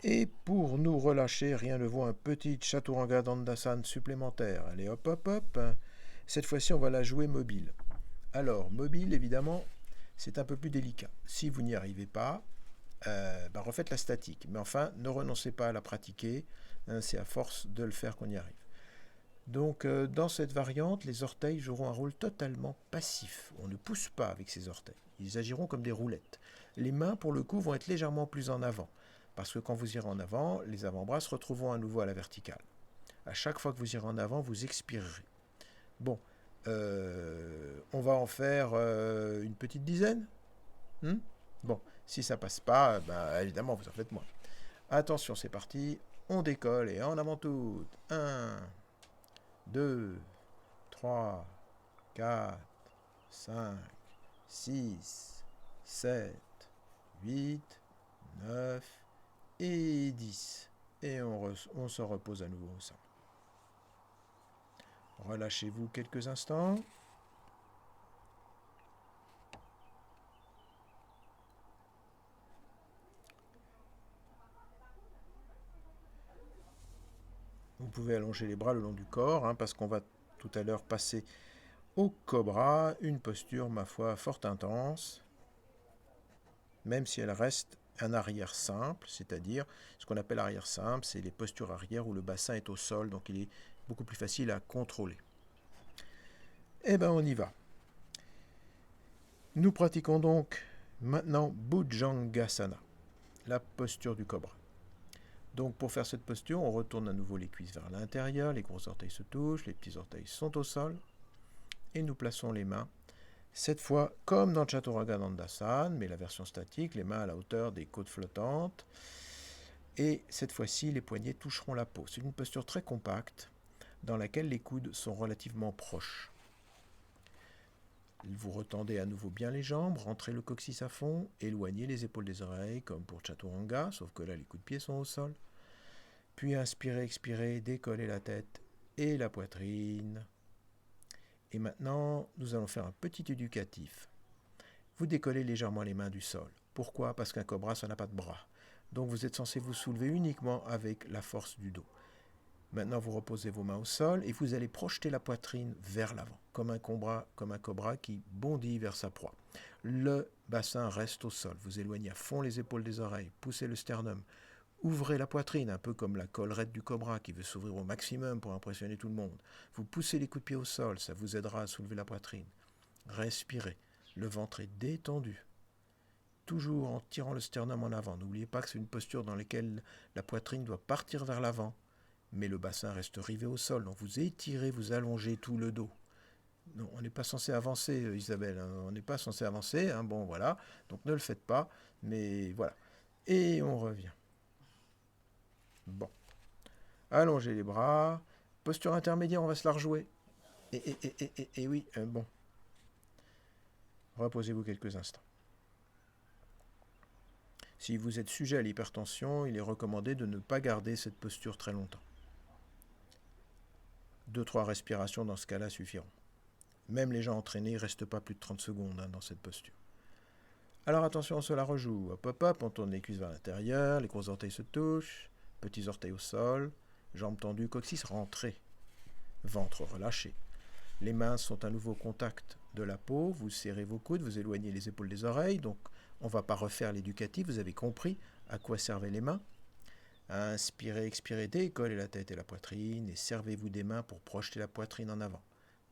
Et pour nous relâcher, rien ne vaut un petit Chaturanga Dandasana supplémentaire. Allez, hop. Cette fois-ci, on va la jouer mobile. Alors, mobile, évidemment, c'est un peu plus délicat. Si vous n'y arrivez pas, refaites la statique. Mais enfin, ne renoncez pas à la pratiquer. C'est à force de le faire qu'on y arrive. Donc, dans cette variante, les orteils joueront un rôle totalement passif. On ne pousse pas avec ces orteils. Ils agiront comme des roulettes. Les mains, pour le coup, vont être légèrement plus en avant. Parce que quand vous irez en avant, les avant-bras se retrouveront à nouveau à la verticale. À chaque fois que vous irez en avant, vous expirerez. Bon, on va en faire une petite dizaine. Bon, si ça passe pas, évidemment, vous en faites moins. Attention, c'est parti. On décolle et en avant toutes. 1, 2, 3, 4, 5, 6, 7, 8, 9 et 10. Et on se repose à nouveau au sol. Relâchez-vous quelques instants. Vous pouvez allonger les bras le long du corps, parce qu'on va tout à l'heure passer au cobra, une posture, ma foi, fort intense, même si elle reste un arrière simple, c'est-à-dire ce qu'on appelle arrière simple, c'est les postures arrière où le bassin est au sol, donc il est beaucoup plus facile à contrôler. Eh bien, on y va. Nous pratiquons donc maintenant Bhujangasana, la posture du cobra. Donc pour faire cette posture, on retourne à nouveau les cuisses vers l'intérieur, les gros orteils se touchent, les petits orteils sont au sol, et nous plaçons les mains, cette fois comme dans Chaturanga Dandasana, mais la version statique, les mains à la hauteur des côtes flottantes, et cette fois-ci les poignets toucheront la peau. C'est une posture très compacte, dans laquelle les coudes sont relativement proches. Vous retendez à nouveau bien les jambes, rentrez le coccyx à fond, éloignez les épaules des oreilles comme pour Chaturanga, sauf que là les coups de pied sont au sol. Puis inspirez, expirez, décollez la tête et la poitrine. Et maintenant, nous allons faire un petit éducatif. Vous décollez légèrement les mains du sol. Pourquoi? Parce qu'un cobra, ça n'a pas de bras. Donc vous êtes censé vous soulever uniquement avec la force du dos. Maintenant, vous reposez vos mains au sol et vous allez projeter la poitrine vers l'avant, comme un cobra qui bondit vers sa proie. Le bassin reste au sol. Vous éloignez à fond les épaules des oreilles, poussez le sternum, ouvrez la poitrine, un peu comme la collerette du cobra qui veut s'ouvrir au maximum pour impressionner tout le monde. Vous poussez les coups de pied au sol, ça vous aidera à soulever la poitrine. Respirez, le ventre est détendu. Toujours en tirant le sternum en avant. N'oubliez pas que c'est une posture dans laquelle la poitrine doit partir vers l'avant, mais le bassin reste rivé au sol. Donc vous étirez, vous allongez tout le dos. Non, on n'est pas censé avancer, Isabelle. On n'est pas censé avancer. Bon, voilà. Donc ne le faites pas. Mais voilà. Et on revient. Bon. Allongez les bras. Posture intermédiaire, on va se la rejouer. Et oui, bon. Reposez-vous quelques instants. Si vous êtes sujet à l'hypertension, il est recommandé de ne pas garder cette posture très longtemps. 2-3 respirations dans ce cas-là suffiront. Même les gens entraînés ne restent pas plus de 30 secondes dans cette posture. Alors attention, on se la rejoue. Hop, hop, hop, on tourne les cuisses vers l'intérieur, les gros orteils se touchent, petits orteils au sol, jambes tendues, coccyx rentré, ventre relâché. Les mains sont à nouveau au contact de la peau, vous serrez vos coudes, vous éloignez les épaules des oreilles, donc on ne va pas refaire l'éducatif, vous avez compris à quoi servaient les mains. Inspirez, expirez, décollez la tête et la poitrine et servez-vous des mains pour projeter la poitrine en avant.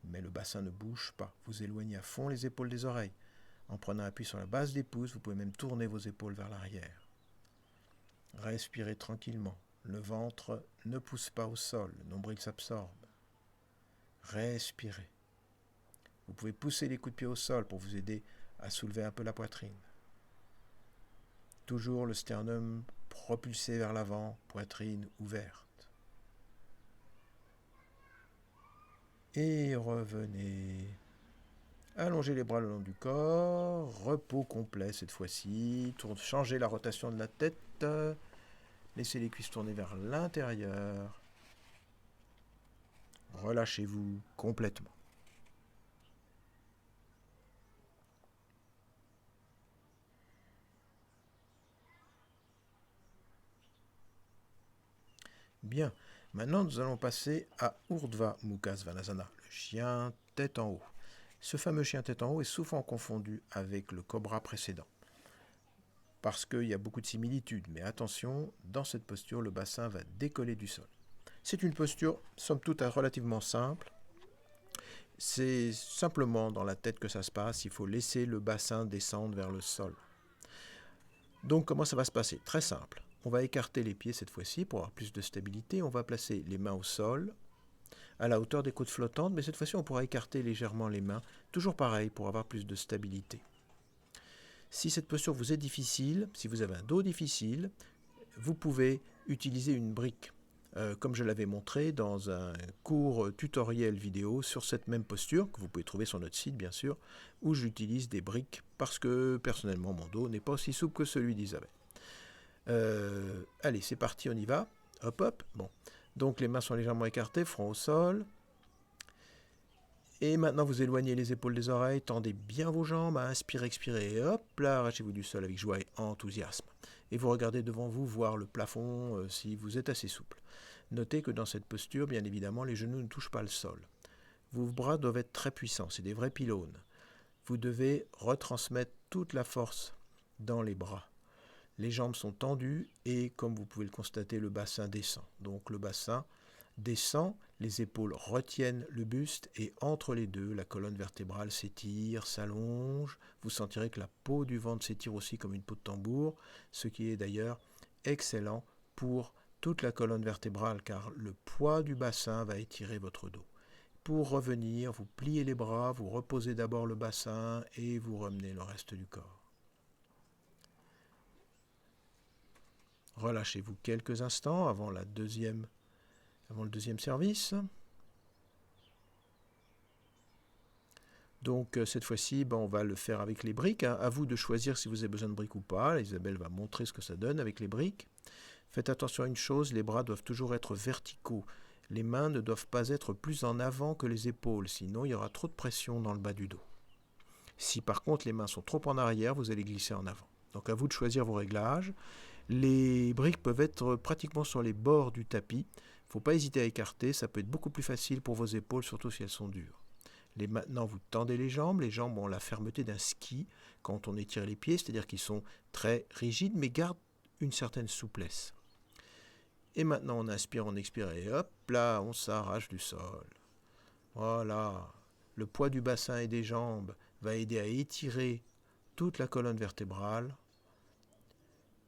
Mais le bassin ne bouge pas, vous éloignez à fond les épaules des oreilles. En prenant appui sur la base des pouces, vous pouvez même tourner vos épaules vers l'arrière. Respirez tranquillement, le ventre ne pousse pas au sol, le nombril s'absorbe. Respirez. Vous pouvez pousser les coups de pied au sol pour vous aider à soulever un peu la poitrine. Toujours le sternum propulsé vers l'avant, poitrine ouverte. Et revenez. Allongez les bras le long du corps. Repos complet cette fois-ci. Changez la rotation de la tête. Laissez les cuisses tourner vers l'intérieur. Relâchez-vous complètement. Bien, maintenant nous allons passer à Urdhva Mukha Svanasana, le chien tête en haut. Ce fameux chien tête en haut est souvent confondu avec le cobra précédent, parce qu'il y a beaucoup de similitudes, mais attention, dans cette posture, le bassin va décoller du sol. C'est une posture, somme toute, relativement simple. C'est simplement dans la tête que ça se passe, il faut laisser le bassin descendre vers le sol. Donc comment ça va se passer? Très simple. On va écarter les pieds cette fois-ci pour avoir plus de stabilité. On va placer les mains au sol, à la hauteur des côtes flottantes, mais cette fois-ci on pourra écarter légèrement les mains, toujours pareil pour avoir plus de stabilité. Si cette posture vous est difficile, si vous avez un dos difficile, vous pouvez utiliser une brique, comme je l'avais montré dans un cours tutoriel vidéo sur cette même posture, que vous pouvez trouver sur notre site bien sûr, où j'utilise des briques parce que personnellement mon dos n'est pas aussi souple que celui d'Isabelle. Allez, c'est parti, on y va. Hop, hop. Bon. Donc les mains sont légèrement écartées, front au sol. Et maintenant, vous éloignez les épaules des oreilles, tendez bien vos jambes, inspirez, expirez, et hop là, arrachez-vous du sol avec joie et enthousiasme. Et vous regardez devant vous, voir le plafond si vous êtes assez souple. Notez que dans cette posture, bien évidemment, les genoux ne touchent pas le sol. Vos bras doivent être très puissants, c'est des vrais pylônes. Vous devez retransmettre toute la force dans les bras. Les jambes sont tendues et, comme vous pouvez le constater, le bassin descend. Donc le bassin descend, les épaules retiennent le buste et entre les deux, la colonne vertébrale s'étire, s'allonge. Vous sentirez que la peau du ventre s'étire aussi comme une peau de tambour, ce qui est d'ailleurs excellent pour toute la colonne vertébrale car le poids du bassin va étirer votre dos. Pour revenir, vous pliez les bras, vous reposez d'abord le bassin et vous ramenez le reste du corps. Relâchez-vous quelques instants avant le deuxième service. Donc cette fois-ci, on va le faire avec les briques. À vous de choisir si vous avez besoin de briques ou pas. Isabelle va montrer ce que ça donne avec les briques. Faites attention à une chose, les bras doivent toujours être verticaux. Les mains ne doivent pas être plus en avant que les épaules, sinon il y aura trop de pression dans le bas du dos. Si par contre les mains sont trop en arrière, vous allez glisser en avant. Donc à vous de choisir vos réglages. Les briques peuvent être pratiquement sur les bords du tapis. Il ne faut pas hésiter à écarter, ça peut être beaucoup plus facile pour vos épaules, surtout si elles sont dures. Maintenant, vous tendez les jambes ont la fermeté d'un ski quand on étire les pieds, c'est-à-dire qu'ils sont très rigides, mais gardent une certaine souplesse. Et maintenant, on inspire, on expire, et hop, là, on s'arrache du sol. Voilà. Le poids du bassin et des jambes va aider à étirer toute la colonne vertébrale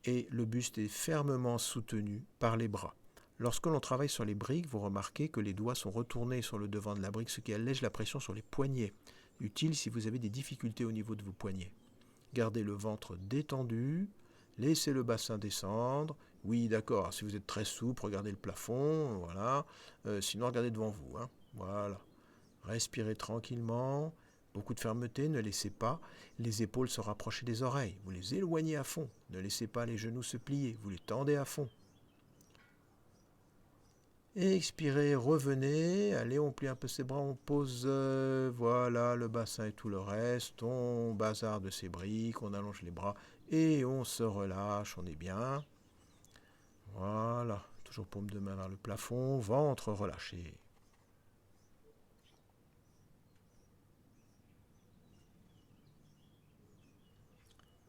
et le buste est fermement soutenu par les bras. Lorsque l'on travaille sur les briques, vous remarquez que les doigts sont retournés sur le devant de la brique, ce qui allège la pression sur les poignets. Utile si vous avez des difficultés au niveau de vos poignets. Gardez le ventre détendu, laissez le bassin descendre. Oui, d'accord, si vous êtes très souple, regardez le plafond, voilà. Sinon, regardez devant vous. Voilà. Respirez tranquillement. Beaucoup de fermeté, ne laissez pas les épaules se rapprocher des oreilles. Vous les éloignez à fond. Ne laissez pas les genoux se plier. Vous les tendez à fond. Expirez, revenez. Allez, on plie un peu ses bras, on pose, voilà, le bassin et tout le reste. On bazarde ses briques, on allonge les bras et on se relâche, on est bien. Voilà, toujours paume de main vers le plafond, ventre relâché.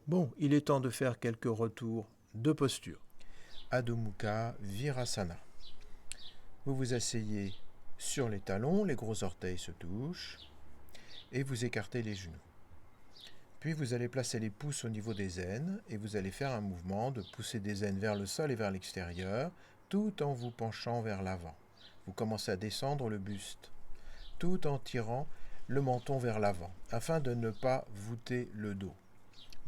Bon, il est temps de faire quelques retours de posture. Adho Mukha Virasana. Vous vous asseyez sur les talons, les gros orteils se touchent et vous écartez les genoux. Puis vous allez placer les pouces au niveau des aines et vous allez faire un mouvement de pousser des aines vers le sol et vers l'extérieur tout en vous penchant vers l'avant. Vous commencez à descendre le buste tout en tirant le menton vers l'avant afin de ne pas voûter le dos.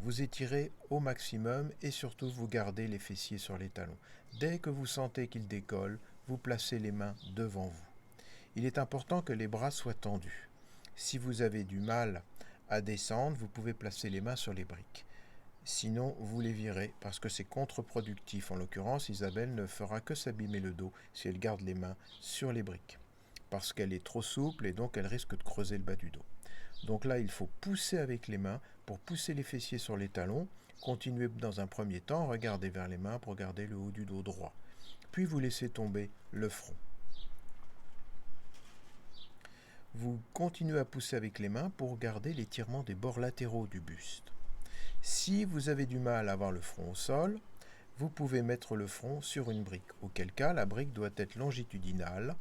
Vous étirez au maximum et surtout vous gardez les fessiers sur les talons. Dès que vous sentez qu'ils décollent, vous placez les mains devant vous. Il est important que les bras soient tendus. Si vous avez du mal à descendre, vous pouvez placer les mains sur les briques. Sinon, vous les virez parce que c'est contre-productif. En l'occurrence, Isabelle ne fera que s'abîmer le dos si elle garde les mains sur les briques. Parce qu'elle est trop souple et donc elle risque de creuser le bas du dos. Donc là, il faut pousser avec les mains pour pousser les fessiers sur les talons. Continuez dans un premier temps, regardez vers les mains pour garder le haut du dos droit. Puis vous laissez tomber le front. Vous continuez à pousser avec les mains pour garder l'étirement des bords latéraux du buste. Si vous avez du mal à avoir le front au sol, vous pouvez mettre le front sur une brique, auquel cas la brique doit être longitudinale,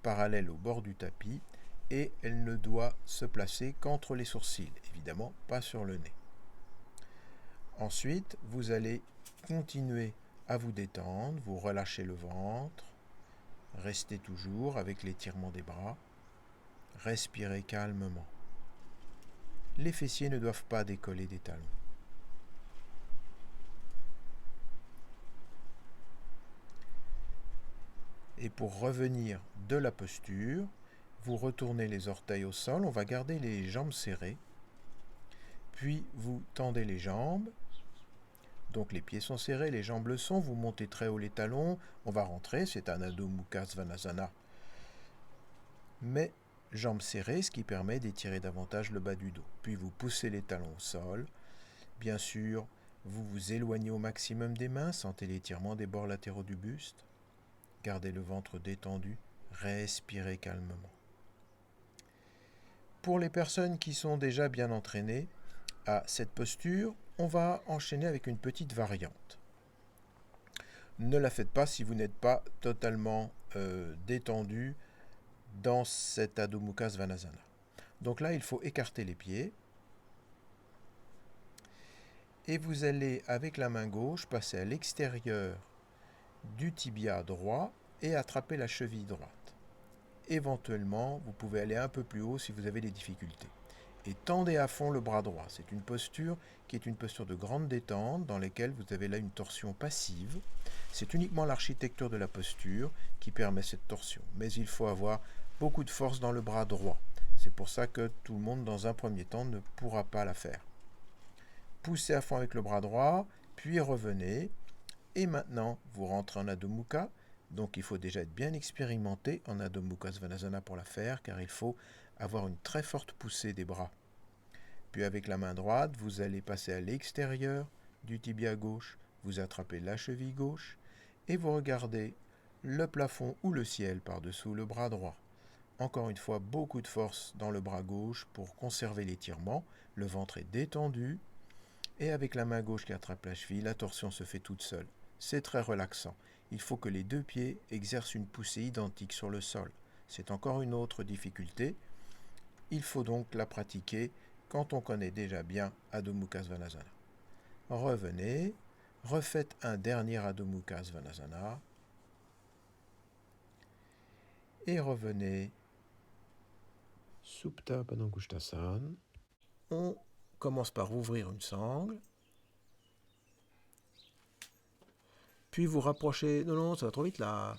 parallèle au bord du tapis, et elle ne doit se placer qu'entre les sourcils, évidemment pas sur le nez. Ensuite, vous allez continuer à vous détendre, vous relâchez le ventre, restez toujours avec l'étirement des bras, respirez calmement. Les fessiers ne doivent pas décoller des talons. Et pour revenir de la posture, vous retournez les orteils au sol, on va garder les jambes serrées, puis vous tendez les jambes, donc les pieds sont serrés, les jambes le sont, vous montez très haut les talons, on va rentrer, c'est un Adho Mukha Svanasana, mais jambes serrées, ce qui permet d'étirer davantage le bas du dos. Puis vous poussez les talons au sol, bien sûr, vous vous éloignez au maximum des mains, sentez l'étirement des bords latéraux du buste, gardez le ventre détendu, respirez calmement. Pour les personnes qui sont déjà bien entraînées à cette posture, on va enchaîner avec une petite variante. Ne la faites pas si vous n'êtes pas totalement détendu dans cet Adho Mukha Svanasana. Donc là, il faut écarter les pieds. Et vous allez, avec la main gauche, passer à l'extérieur du tibia droit et attraper la cheville droite. Éventuellement, vous pouvez aller un peu plus haut si vous avez des difficultés. Et tendez à fond le bras droit. C'est une posture qui est une posture de grande détente dans laquelle vous avez là une torsion passive. C'est uniquement l'architecture de la posture qui permet cette torsion. Mais il faut avoir beaucoup de force dans le bras droit. C'est pour ça que tout le monde, dans un premier temps, ne pourra pas la faire. Poussez à fond avec le bras droit, puis revenez. Et maintenant, vous rentrez en Adho Mukha. Donc il faut déjà être bien expérimenté en Adho Mukha Svanasana pour la faire, car il faut avoir une très forte poussée des bras. Puis avec la main droite, vous allez passer à l'extérieur du tibia gauche, vous attrapez la cheville gauche, et vous regardez le plafond ou le ciel par-dessous le bras droit. Encore une fois, beaucoup de force dans le bras gauche pour conserver l'étirement. Le ventre est détendu. Et avec la main gauche qui attrape la cheville, la torsion se fait toute seule. C'est très relaxant. Il faut que les deux pieds exercent une poussée identique sur le sol. C'est encore une autre difficulté. Il faut donc la pratiquer quand on connaît déjà bien Adho Mukha Svanasana. Revenez, refaites un dernier Adho Mukha Svanasana et revenez Supta Padangusthasana. On commence par ouvrir une sangle. Puis vous rapprochez... Non, ça va trop vite là.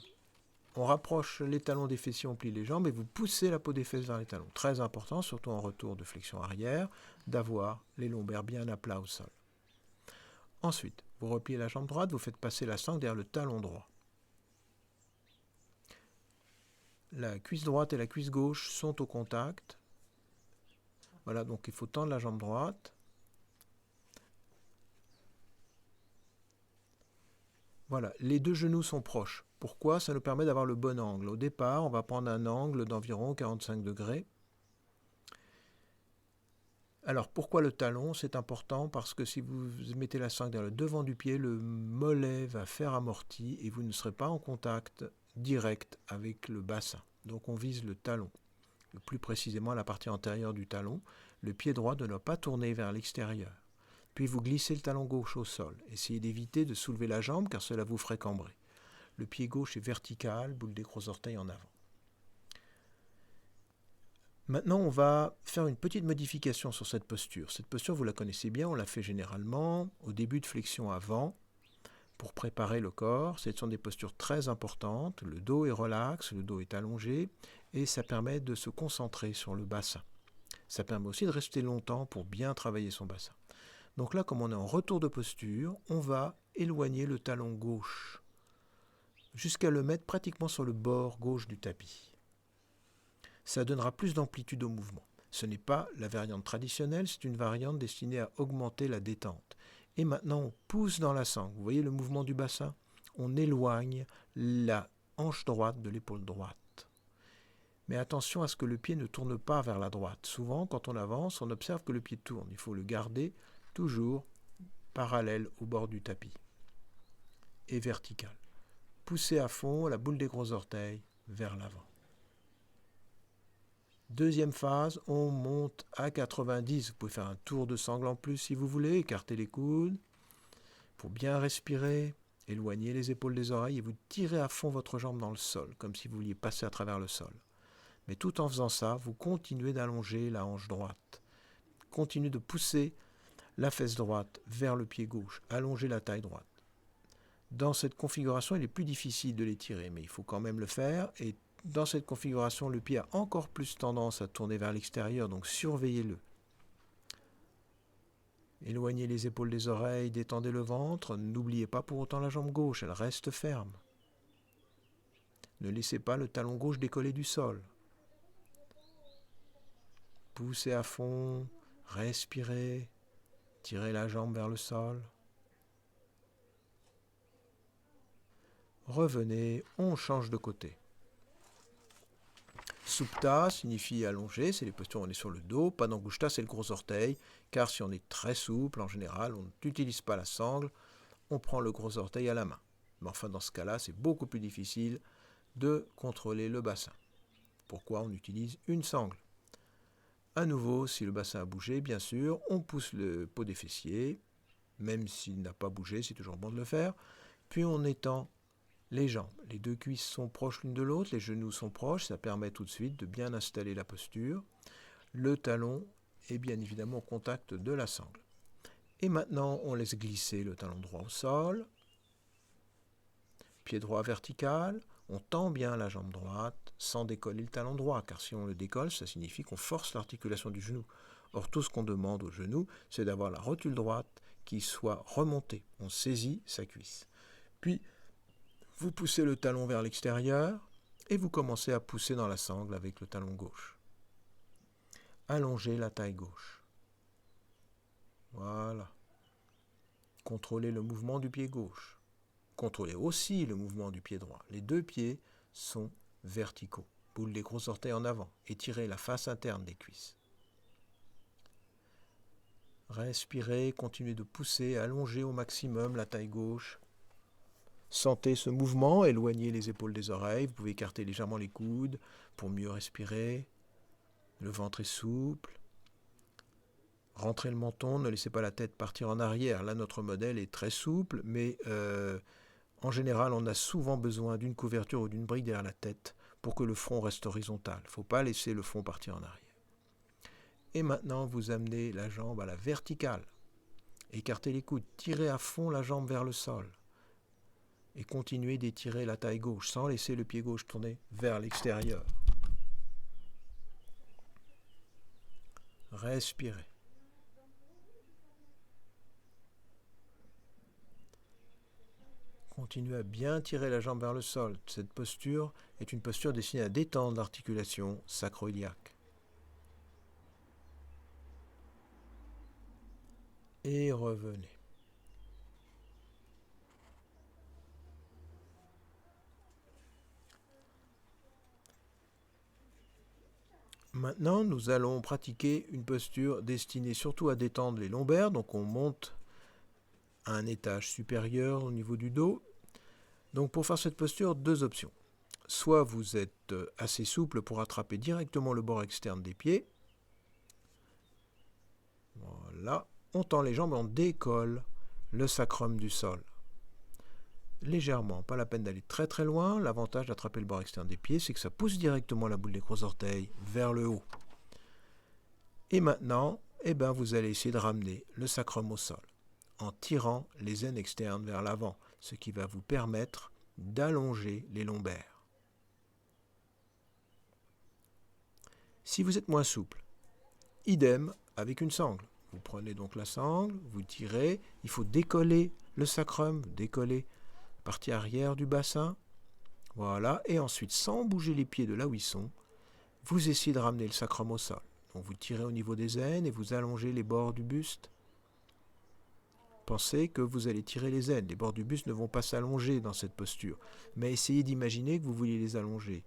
On rapproche les talons des fessiers, on plie les jambes et vous poussez la peau des fesses vers les talons. Très important, surtout en retour de flexion arrière, d'avoir les lombaires bien à plat au sol. Ensuite, vous repliez la jambe droite, vous faites passer la sangle derrière le talon droit. La cuisse droite et la cuisse gauche sont au contact. Voilà, donc il faut tendre la jambe droite. Voilà, les deux genoux sont proches. Pourquoi? Ça nous permet d'avoir le bon angle. Au départ, on va prendre un angle d'environ 45 degrés. Alors, pourquoi le talon? C'est important parce que si vous mettez la sangle derrière le devant du pied, le mollet va faire amorti et vous ne serez pas en contact direct avec le bassin. Donc, on vise le talon, plus précisément la partie antérieure du talon. Le pied droit ne doit pas tourner vers l'extérieur. Puis, vous glissez le talon gauche au sol. Essayez d'éviter de soulever la jambe car cela vous ferait cambrer. Le pied gauche est vertical, boule des gros orteils en avant. Maintenant, on va faire une petite modification sur cette posture. Cette posture, vous la connaissez bien, on la fait généralement au début de flexion avant pour préparer le corps. Ce sont des postures très importantes. Le dos est relax, le dos est allongé et ça permet de se concentrer sur le bassin. Ça permet aussi de rester longtemps pour bien travailler son bassin. Donc là, comme on est en retour de posture, on va éloigner le talon gauche jusqu'à le mettre pratiquement sur le bord gauche du tapis. Ça donnera plus d'amplitude au mouvement. Ce n'est pas la variante traditionnelle, c'est une variante destinée à augmenter la détente. Et maintenant, on pousse dans la sangle. Vous voyez le mouvement du bassin? On éloigne la hanche droite de l'épaule droite. Mais attention à ce que le pied ne tourne pas vers la droite. Souvent, quand on avance, on observe que le pied tourne. Il faut le garder toujours parallèle au bord du tapis et vertical. Poussez à fond la boule des gros orteils vers l'avant. Deuxième phase, on monte à 90. Vous pouvez faire un tour de sangle en plus si vous voulez, écarter les coudes pour bien respirer, éloigner les épaules des oreilles et vous tirez à fond votre jambe dans le sol, comme si vous vouliez passer à travers le sol. Mais tout en faisant ça, vous continuez d'allonger la hanche droite. Continuez de pousser la fesse droite vers le pied gauche, allonger la taille droite. Dans cette configuration, il est plus difficile de l'étirer, mais il faut quand même le faire. Et dans cette configuration, le pied a encore plus tendance à tourner vers l'extérieur, donc surveillez-le. Éloignez les épaules des oreilles, détendez le ventre. N'oubliez pas pour autant la jambe gauche, elle reste ferme. Ne laissez pas le talon gauche décoller du sol. Poussez à fond, respirez, tirez la jambe vers le sol. Revenez, on change de côté. Supta signifie allongé, c'est les postures où on est sur le dos. Padangushtha, c'est le gros orteil, car si on est très souple, en général, on n'utilise pas la sangle, on prend le gros orteil à la main. Mais enfin, dans ce cas-là, c'est beaucoup plus difficile de contrôler le bassin. pourquoi on utilise une sangle. À nouveau, si le bassin a bougé, bien sûr, on pousse le pot des fessiers, même s'il n'a pas bougé, c'est toujours bon de le faire. Puis on étend les jambes. Les deux cuisses sont proches l'une de l'autre, les genoux sont proches, ça permet tout de suite de bien installer la posture. Le talon est bien évidemment au contact de la sangle. Et maintenant, on laisse glisser le talon droit au sol, pied droit vertical, on tend bien la jambe droite sans décoller le talon droit, car si on le décolle, ça signifie qu'on force l'articulation du genou. Or, tout ce qu'on demande au genou, c'est d'avoir la rotule droite qui soit remontée. On saisit sa cuisse. Puis, vous poussez le talon vers l'extérieur et vous commencez à pousser dans la sangle avec le talon gauche. Allongez la taille gauche. Voilà. Contrôlez le mouvement du pied gauche. Contrôlez aussi le mouvement du pied droit. Les deux pieds sont verticaux. Boule les gros orteils en avant. Étirez la face interne des cuisses. Respirez, continuez de pousser, allongez au maximum la taille gauche. Sentez ce mouvement, éloignez les épaules des oreilles. Vous pouvez écarter légèrement les coudes pour mieux respirer. Le ventre est souple. Rentrez le menton, ne laissez pas la tête partir en arrière. Là, notre modèle est très souple, mais en général, on a souvent besoin d'une couverture ou d'une brique derrière la tête pour que le front reste horizontal. Il ne faut pas laisser le front partir en arrière. Et maintenant, vous amenez la jambe à la verticale. Écartez les coudes, tirez à fond la jambe vers le sol. Et continuez d'étirer la taille gauche sans laisser le pied gauche tourner vers l'extérieur. Respirez. Continuez à bien tirer la jambe vers le sol. Cette posture est une posture destinée à détendre l'articulation sacro-iliaque. Et revenez. Maintenant, nous allons pratiquer une posture destinée surtout à détendre les lombaires. Donc on monte à un étage supérieur au niveau du dos. Donc pour faire cette posture, deux options. Soit vous êtes assez souple pour attraper directement le bord externe des pieds. Voilà. On tend les jambes et on décolle le sacrum du sol. Légèrement, pas la peine d'aller très très loin. L'avantage d'attraper le bord externe des pieds, c'est que ça pousse directement la boule des gros orteils vers le haut. Et maintenant, vous allez essayer de ramener le sacrum au sol en tirant les aines externes vers l'avant, ce qui va vous permettre d'allonger les lombaires. Si vous êtes moins souple, idem avec une sangle. Vous prenez donc la sangle, vous tirez, il faut décoller le sacrum, décoller la partie arrière du bassin. Voilà, et ensuite, sans bouger les pieds de là où ils sont, vous essayez de ramener le sacrum au sol. Donc vous tirez au niveau des aines et vous allongez les bords du buste. Pensez que vous allez tirer les aines. Les bords du buste ne vont pas s'allonger dans cette posture, mais essayez d'imaginer que vous voulez les allonger.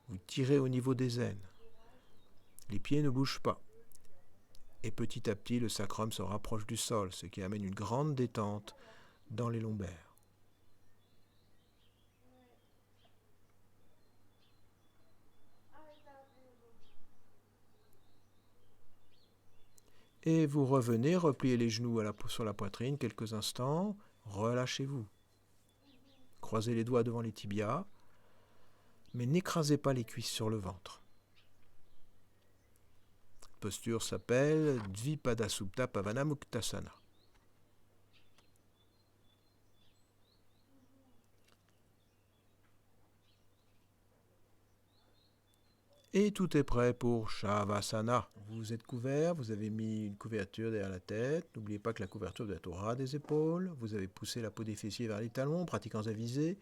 Vous tirez au niveau des aines. Les pieds ne bougent pas. Et petit à petit, le sacrum se rapproche du sol, ce qui amène une grande détente dans les lombaires. Et vous revenez, repliez les genoux sur la poitrine quelques instants, relâchez-vous. Croisez les doigts devant les tibias, mais n'écrasez pas les cuisses sur le ventre. Cette posture s'appelle Dvipada Supta Pavana Muktasana. Et tout est prêt pour Shavasana. Vous êtes couvert, vous avez mis une couverture derrière la tête. N'oubliez pas que la couverture doit être au ras des épaules. Vous avez poussé la peau des fessiers vers les talons, pratiquant à viser.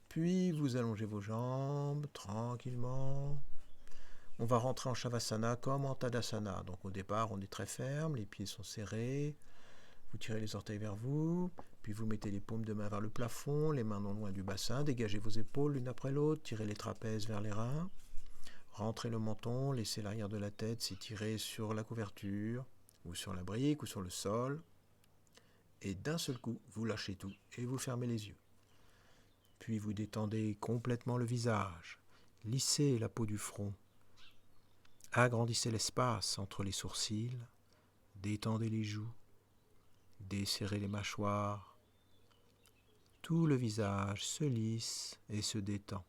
Puis vous allongez vos jambes tranquillement. On va rentrer en Shavasana comme en Tadasana. Donc au départ, on est très ferme, les pieds sont serrés. Vous tirez les orteils vers vous, puis vous mettez les paumes de main vers le plafond, les mains non loin du bassin. Dégagez vos épaules l'une après l'autre, tirez les trapèzes vers les reins. Rentrez le menton, laissez l'arrière de la tête s'étirer sur la couverture, ou sur la brique, ou sur le sol. Et d'un seul coup, vous lâchez tout et vous fermez les yeux. Puis vous détendez complètement le visage, Lissez la peau du front. Agrandissez l'espace entre les sourcils. Détendez les joues. Desserrez les mâchoires. Tout le visage se lisse et se détend.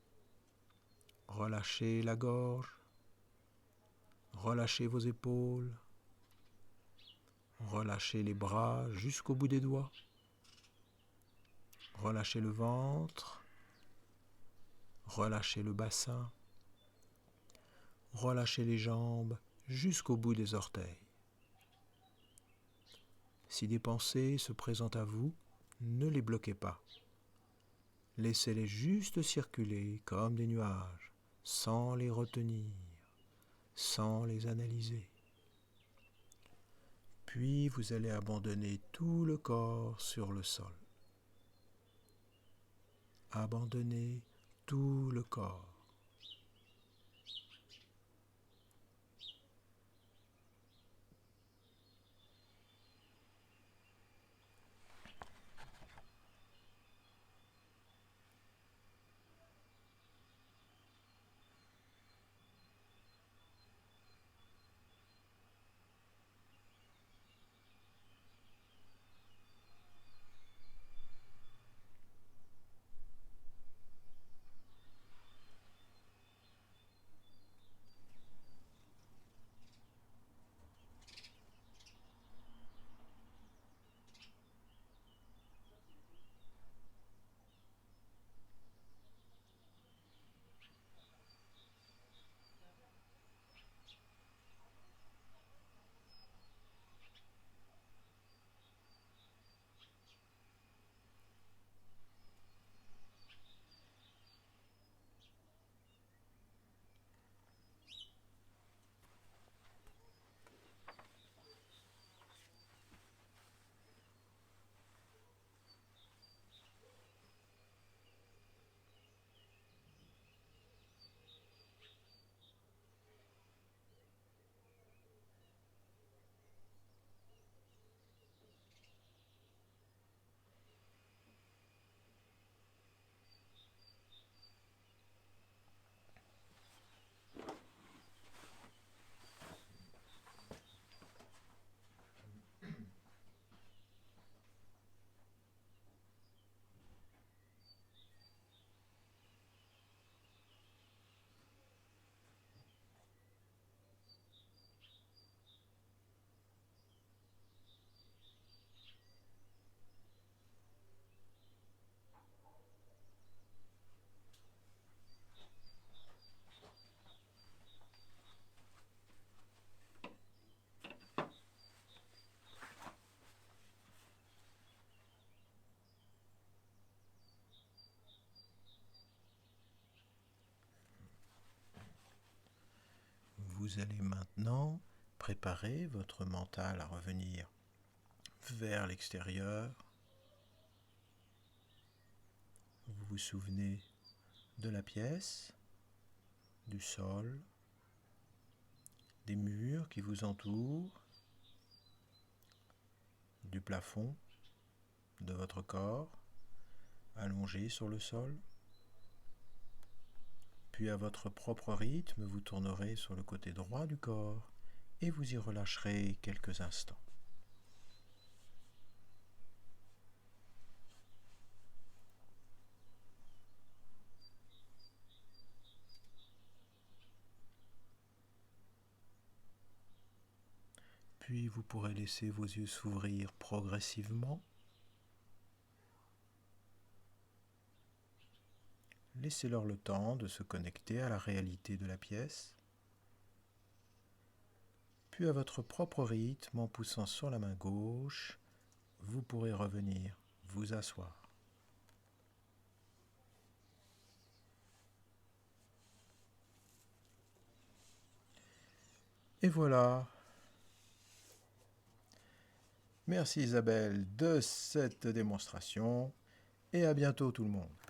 Relâchez la gorge. Relâchez vos épaules. Relâchez les bras jusqu'au bout des doigts. Relâchez le ventre. Relâchez le bassin. Relâchez les jambes jusqu'au bout des orteils. Si des pensées se présentent à vous, ne les bloquez pas. Laissez-les juste circuler comme des nuages, sans les retenir, sans les analyser. Puis vous allez abandonner tout le corps sur le sol. Abandonnez tout le corps. Vous allez maintenant préparer votre mental à revenir vers l'extérieur. Vous vous souvenez de la pièce, du sol, des murs qui vous entourent, du plafond, de votre corps, allongé sur le sol. Puis à votre propre rythme, vous tournerez sur le côté droit du corps et vous y relâcherez quelques instants. Puis vous pourrez laisser vos yeux s'ouvrir progressivement. Laissez-leur le temps de se connecter à la réalité de la pièce. Puis à votre propre rythme, en poussant sur la main gauche, vous pourrez revenir vous asseoir. Et voilà. Merci Isabelle de cette démonstration et à bientôt tout le monde.